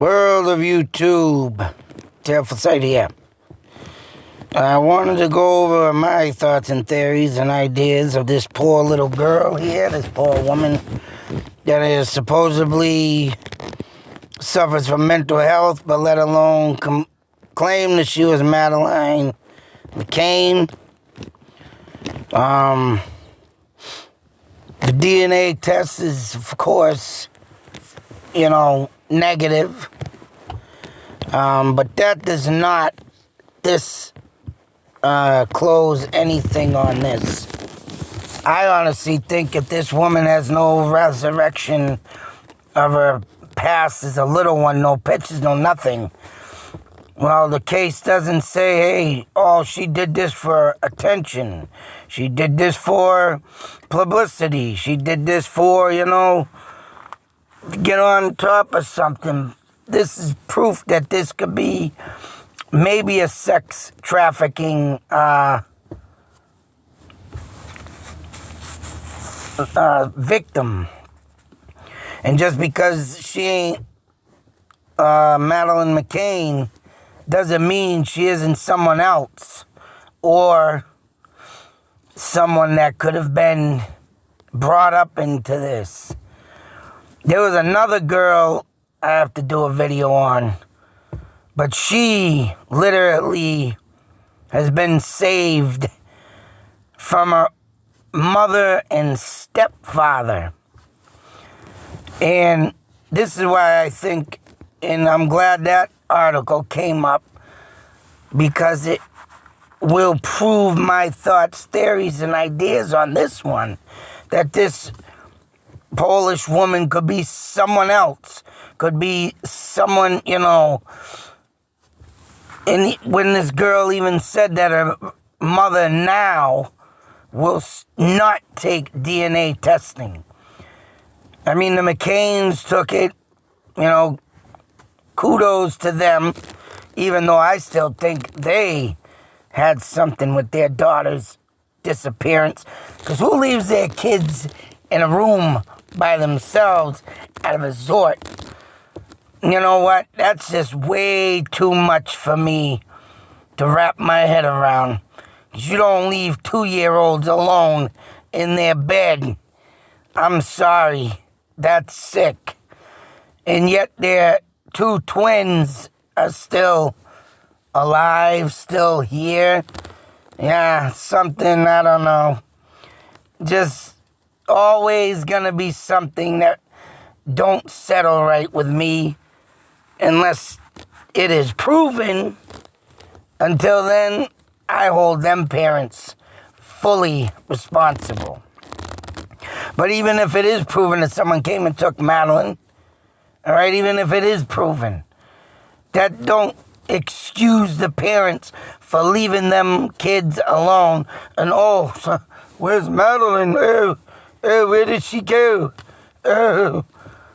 World of YouTube, Careful Sight here. I wanted to go over my thoughts and theories and ideas of this poor little girl here, this poor woman that is supposedly suffers from mental health, but let alone claim that she was Madeline Mcann. The DNA test is, of course, negative. But that does not close anything on this. I honestly think if this woman has no resurrection of her past as a little one, no pictures, no nothing, well, the case doesn't say, hey, oh, she did this for attention. She did this for publicity. She did this for, get on top of something. This is proof that this could be maybe a sex trafficking victim. And just because she ain't Madeline Mcann doesn't mean she isn't someone else or someone that could have been brought up into this. There was another girl I have to do a video on, but she literally has been saved from her mother and stepfather. And this is why I think, and I'm glad that article came up, because it will prove my thoughts, theories, and ideas on this one, that this Polish woman could be someone else, could be someone, and when this girl even said that her mother now will not take DNA testing. I mean, the Mcanns took it, kudos to them, even though I still think they had something with their daughter's disappearance. Because who leaves their kids in a room by themselves at a resort? You know what? That's just way too much for me to wrap my head around. You don't leave 2-year-olds alone in their bed. I'm sorry. That's sick. And yet their 2 twins are still alive, still here. Yeah, something, I don't know. Just always gonna be something that don't settle right with me unless it is proven. Until then, I hold them parents fully responsible. But even if it is proven that someone came and took Madeline, all right, even if it is proven, that don't excuse the parents for leaving them kids alone. And, where's Madeline? Oh, where did she go? Oh,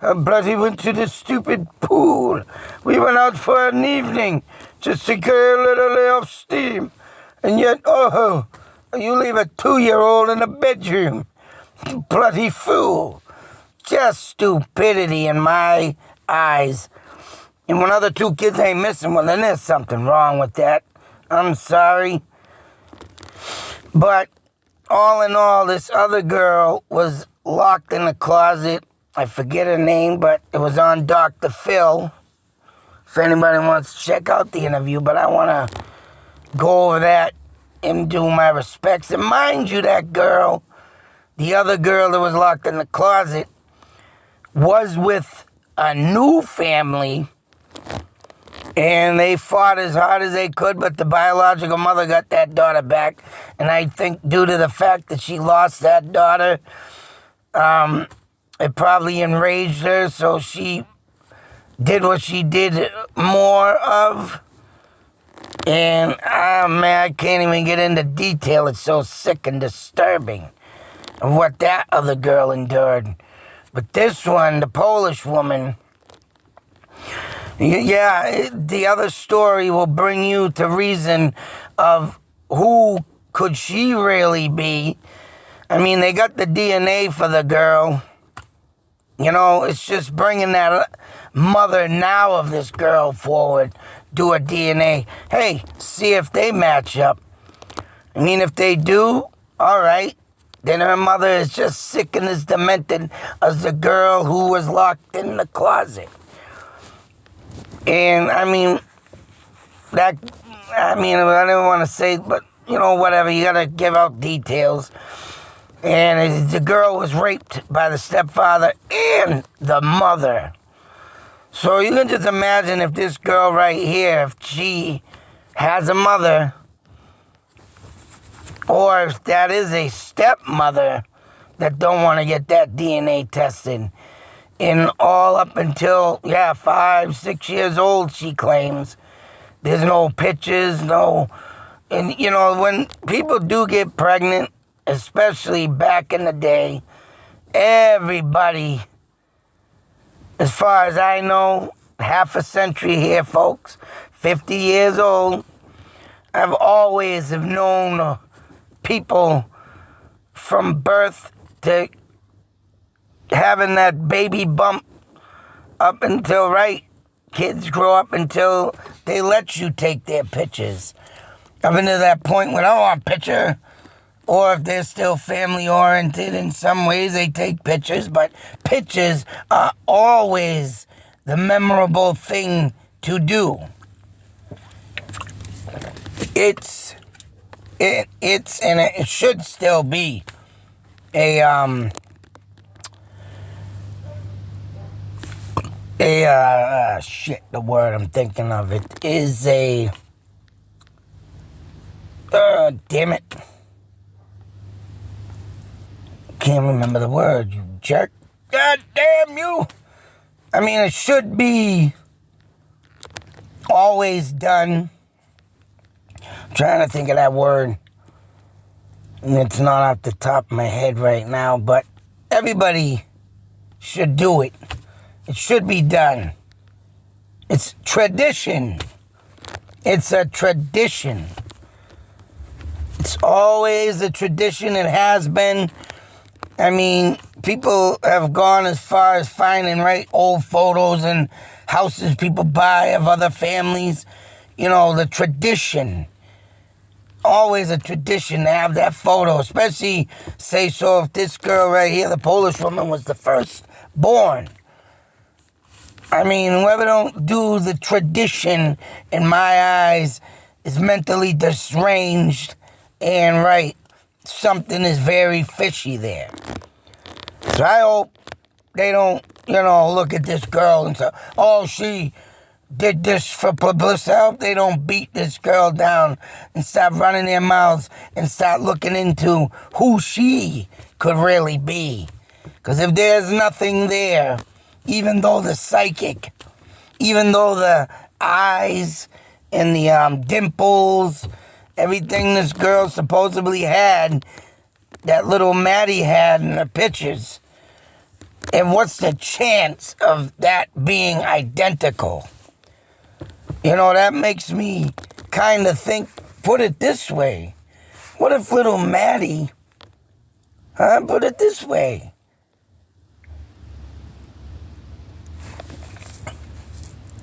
I bloody went to the stupid pool. We went out for an evening just to get a little lay off steam. And yet, you leave a 2-year-old in a bedroom. You bloody fool. Just stupidity in my eyes. And when other 2 kids ain't missing, well, then there's something wrong with that. I'm sorry. But all in all, this other girl was locked in a closet. I forget her name, but it was on Dr. Phil. If anybody wants to check out the interview, but I want to go over that and do my respects. And mind you, that girl, the other girl that was locked in the closet, was with a new family, and they fought as hard as they could, but the biological mother got that daughter back. And I think due to the fact that she lost that daughter, it probably enraged her, so she did what she did more of. And, man, I can't even get into detail. It's so sick and disturbing of what that other girl endured. But this one, the Polish woman, yeah, the other story will bring you to reason of who could she really be. I mean, they got the DNA for the girl. It's just bringing that mother now of this girl forward, do a DNA. Hey, see if they match up. I mean, if they do, all right. Then her mother is just sick and as demented as the girl who was locked in the closet. And I mean, I don't want to say, but you know, whatever. You gotta give out details. And the girl was raped by the stepfather and the mother. So you can just imagine if this girl right here, if she has a mother, or if that is a stepmother that don't want to get that DNA tested. And all up until, 5, 6 years old, she claims. There's no pictures, no... And, you know, when people do get pregnant, especially back in the day, everybody, as far as I know, half a century here, folks, 50 years old, I've always have known people from birth to having that baby bump up until, right, kids grow up until they let you take their pictures. Up until that point when I want a picture, or if they're still family oriented in some ways, they take pictures, but pictures are always the memorable thing to do. It's and it should still be a the word I'm thinking of it is a damn it, can't remember the word, you jerk. God damn you. I mean, it should be always done. I'm trying to think of that word, and it's not off the top of my head right now, but everybody should do it. It should be done. It's tradition. It's a tradition. It's always a tradition. It has been. I mean, people have gone as far as finding, right, old photos and houses people buy of other families. You know, the tradition. Always a tradition to have that photo, especially, say so, if this girl right here, the Polish woman, was the first born. I mean, whoever don't do the tradition, in my eyes, is mentally deranged, and right, something is very fishy there. So I hope they don't, look at this girl and say, oh, she did this for publicity. I hope they don't beat this girl down and start running their mouths and start looking into who she could really be. Because if there's nothing there, even though the psychic, even though the eyes and the dimples, everything this girl supposedly had, that little Maddie had in her pictures, and what's the chance of that being identical? You know, that makes me kind of think, put it this way. What if little Maddie, put it this way.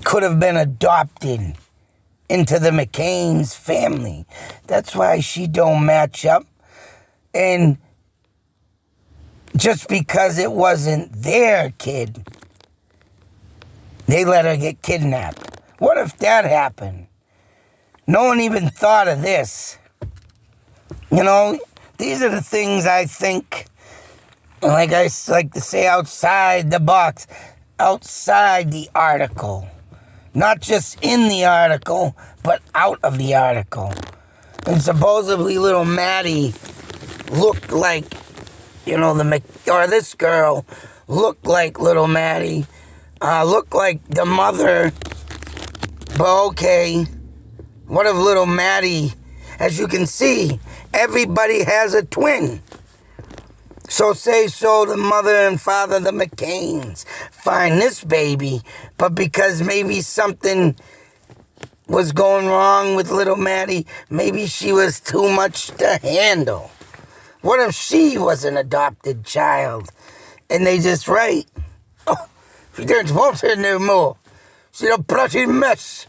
Could have been adopted into the Mcanns family. That's why she don't match up. And just because it wasn't their kid, they let her get kidnapped. What if that happened? No one even thought of this. You know, these are the things I think, like I like to say, outside the box, outside the article. Not just in the article, but out of the article. And supposedly little Maddie looked like, or this girl looked like little Maddie, looked like the mother. But okay, what if little Maddie, as you can see, everybody has a twin. So say so the mother and father, the Mcanns, find this baby, but because maybe something was going wrong with little Maddie, maybe she was too much to handle. What if she was an adopted child and they just She don't want her no more. She's a bloody mess.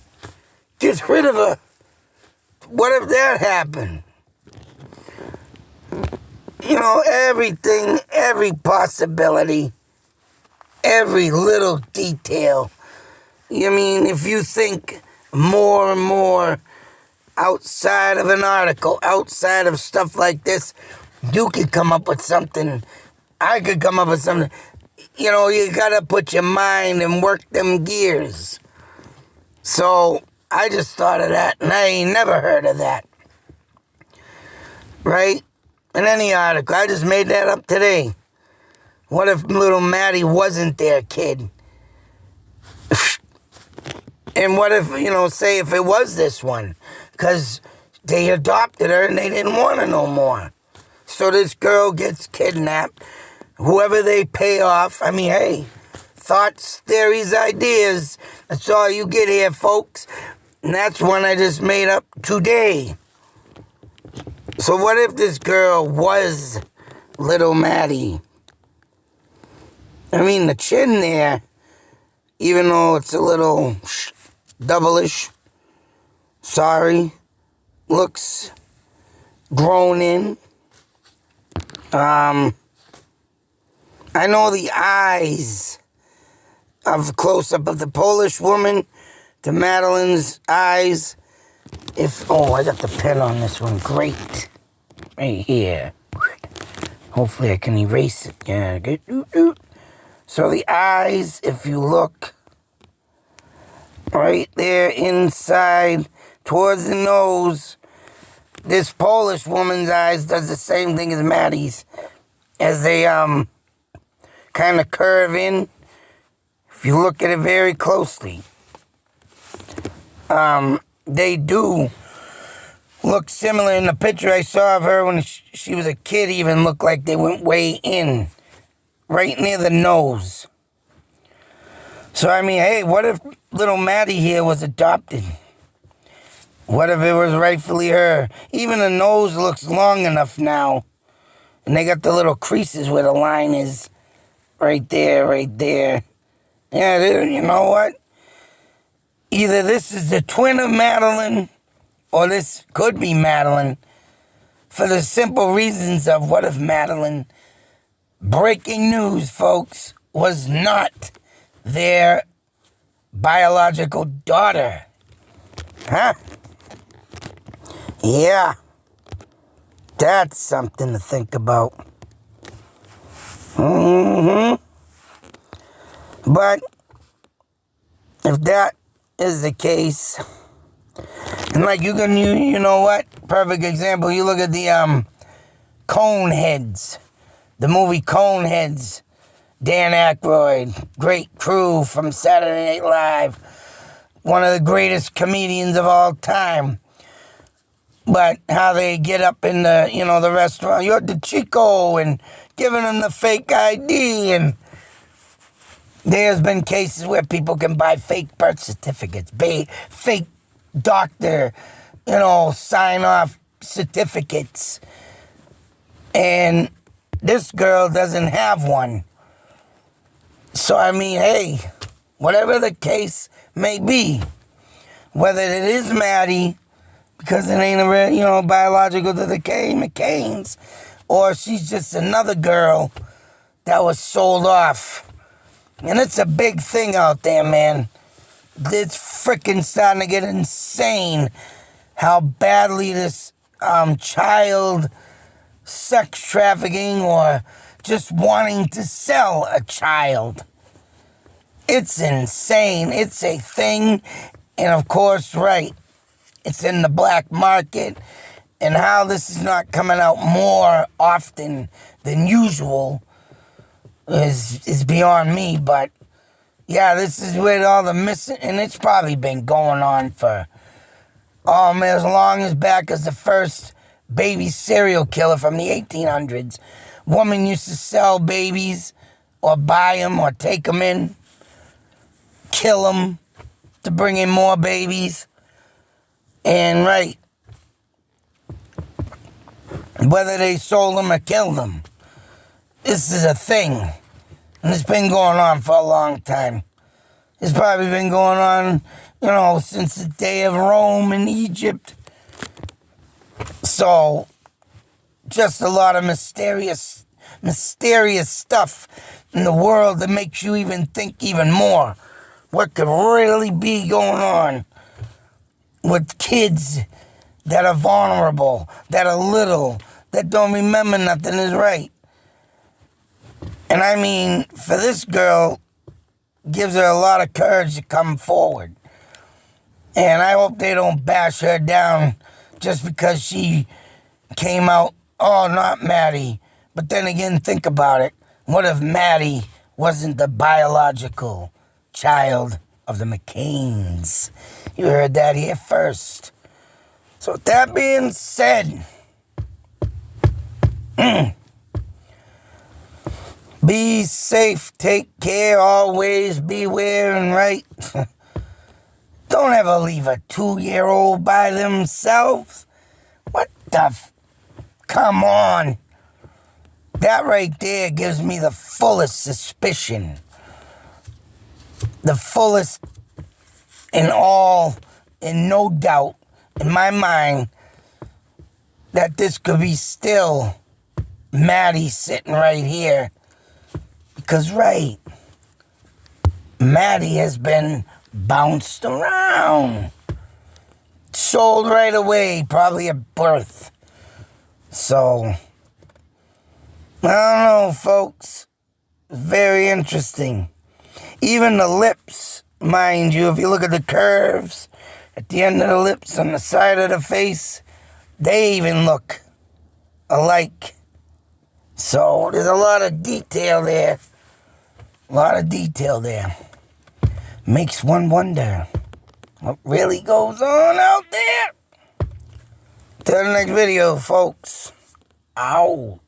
Get rid of her. What if that happened? You know, everything, every possibility, every little detail. You mean, if you think more and more outside of an article, outside of stuff like this, you could come up with something. I could come up with something. You know, you gotta put your mind and work them gears. So, I just thought of that, and I ain't never heard of that. Right? In any article. I just made that up today. What if little Maddie wasn't their kid? And what if, you know, say if it was this one? Because they adopted her and they didn't want her no more. So this girl gets kidnapped. Whoever they pay off, I mean, hey, thoughts, theories, ideas. That's all you get here, folks. And that's one I just made up today. So what if this girl was little Maddie? I mean, the chin there, even though it's a little double-ish, sorry, looks grown in. I know the eyes of close-up of the Polish woman, to Madeline's eyes. I got the pen on this one. Great. Right here. Hopefully I can erase it. Yeah, good. So the eyes, if you look right there inside towards the nose, this Polish woman's eyes does the same thing as Maddie's, as they kind of curve in. If you look at it very closely, they do look similar. In the picture I saw of her when she was a kid, even looked like they went way in, right near the nose. So, I mean, hey, what if little Maddie here was adopted? What if it was rightfully her? Even the nose looks long enough now. And they got the little creases where the line is. Right there, right there. Yeah, you know what? Either this is the twin of Madeline, or this could be Madeline, for the simple reasons of what if Madeline, breaking news, folks, was not their biological daughter. Huh? Yeah. That's something to think about. But if that is the case, and like you know what? Perfect example. You look at the Coneheads, the movie Coneheads. Dan Aykroyd, great crew from Saturday Night Live, one of the greatest comedians of all time. But how they get up in the, the restaurant, you're the Chico, and giving them the fake ID, and there's been cases where people can buy fake birth certificates, fake doctor, sign-off certificates. And this girl doesn't have one. So, I mean, hey, whatever the case may be, whether it is Maddie, because it ain't a biological to the Mcanns, or she's just another girl that was sold off. And it's a big thing out there, man. It's freaking starting to get insane how badly this child sex trafficking or just wanting to sell a child. It's insane. It's a thing. And of course, right, it's in the black market. And how this is not coming out more often than usual is beyond me. But yeah, this is where all the missing, and it's probably been going on for, as long as back as the first baby serial killer from the 1800s. Woman used to sell babies or buy them or take them in, kill them to bring in more babies. And right, whether they sold them or killed them, this is a thing. And it's been going on for a long time. It's probably been going on, since the day of Rome and Egypt. So, just a lot of mysterious stuff in the world that makes you even think even more what could really be going on with kids that are vulnerable, that are little, that don't remember nothing is right. And I mean, for this girl, gives her a lot of courage to come forward. And I hope they don't bash her down just because she came out, oh, not Maddie. But then again, think about it. What if Maddie wasn't the biological child of the Mcanns? You heard that here first. So with that being said, be safe, take care, always beware and right. Don't ever leave a 2-year-old by themselves. What the come on. That right there gives me the fullest suspicion. The fullest in no doubt in my mind that this could be still Maddie sitting right here. Because, right, Maddie has been bounced around. Sold right away, probably at birth. So, I don't know, folks. Very interesting. Even the lips, mind you, if you look at the curves at the end of the lips on the side of the face, they even look alike. So, there's a lot of detail there. A lot of detail there. Makes one wonder what really goes on out there. Till the next video, folks. Out.